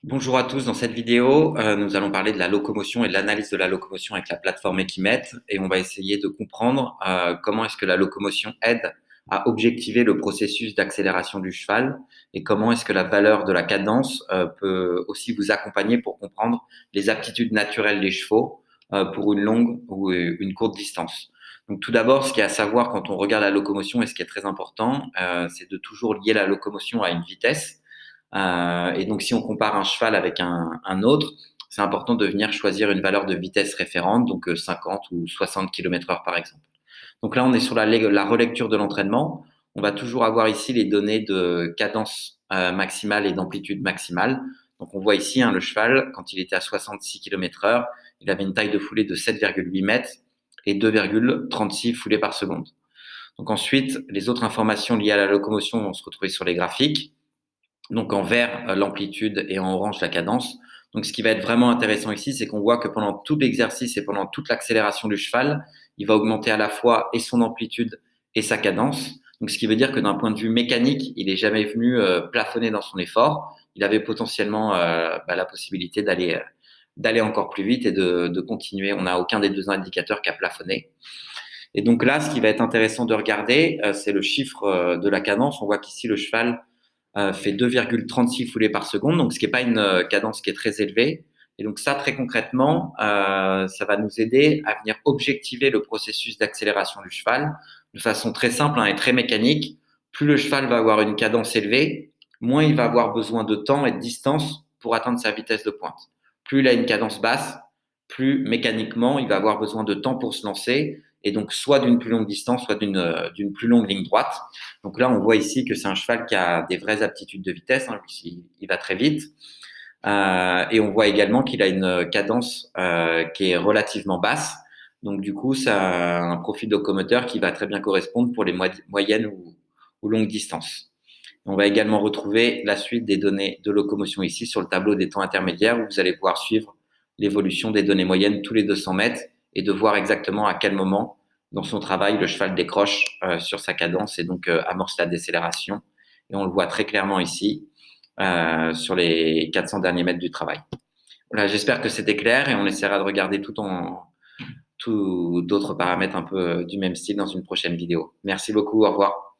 Bonjour à tous, dans cette vidéo, nous allons parler de la locomotion et de l'analyse de la locomotion avec la plateforme Equimet et on va essayer de comprendre comment est-ce que la locomotion aide à objectiver le processus d'accélération du cheval et comment est-ce que la valeur de la cadence peut aussi vous accompagner pour comprendre les aptitudes naturelles des chevaux pour une longue ou une courte distance. Donc tout d'abord, ce qu'il y a à savoir quand on regarde la locomotion et ce qui est très important, c'est de toujours lier la locomotion à une vitesse. Et donc, si on compare un cheval avec un autre, c'est important de venir choisir une valeur de vitesse référente, donc 50 ou 60 km/h par exemple. Donc là, on est sur la relecture de l'entraînement. On va toujours avoir ici les données de cadence maximale et d'amplitude maximale. Donc on voit ici le cheval, quand il était à 66 km/h, il avait une taille de foulée de 7,8 mètres et 2,36 foulées par seconde. Donc ensuite, les autres informations liées à la locomotion vont se retrouver sur les graphiques. Donc en vert, l'amplitude et en orange, la cadence. Donc ce qui va être vraiment intéressant ici, c'est qu'on voit que pendant tout l'exercice et pendant toute l'accélération du cheval, il va augmenter à la fois et son amplitude et sa cadence. Donc ce qui veut dire que d'un point de vue mécanique, il n'est jamais venu plafonner dans son effort. Il avait potentiellement la possibilité d'aller encore plus vite et de continuer. On n'a aucun des deux indicateurs qui a plafonné. Et donc là, ce qui va être intéressant de regarder, c'est le chiffre de la cadence. On voit qu'ici, le cheval fait 2,36 foulées par seconde, donc ce qui n'est pas une cadence qui est très élevée. Et donc ça, très concrètement, ça va nous aider à venir objectiver le processus d'accélération du cheval de façon très simple et très mécanique. Plus le cheval va avoir une cadence élevée, moins il va avoir besoin de temps et de distance pour atteindre sa vitesse de pointe. Plus il a une cadence basse, plus mécaniquement il va avoir besoin de temps pour se lancer, et donc soit d'une plus longue distance, soit d'une plus longue ligne droite. Donc là, on voit ici que c'est un cheval qui a des vraies aptitudes de vitesse, il va très vite. Et on voit également qu'il a une cadence qui est relativement basse. Donc du coup, ça a un profil de locomoteur qui va très bien correspondre pour les moyennes ou longues distances. On va également retrouver la suite des données de locomotion ici sur le tableau des temps intermédiaires où vous allez pouvoir suivre l'évolution des données moyennes tous les 200 mètres et de voir exactement à quel moment dans son travail le cheval décroche sur sa cadence et donc amorce la décélération. Et on le voit très clairement ici sur les 400 derniers mètres du travail. Voilà, j'espère que c'était clair et on essaiera de regarder tout d'autres paramètres un peu du même style dans une prochaine vidéo. Merci beaucoup, au revoir.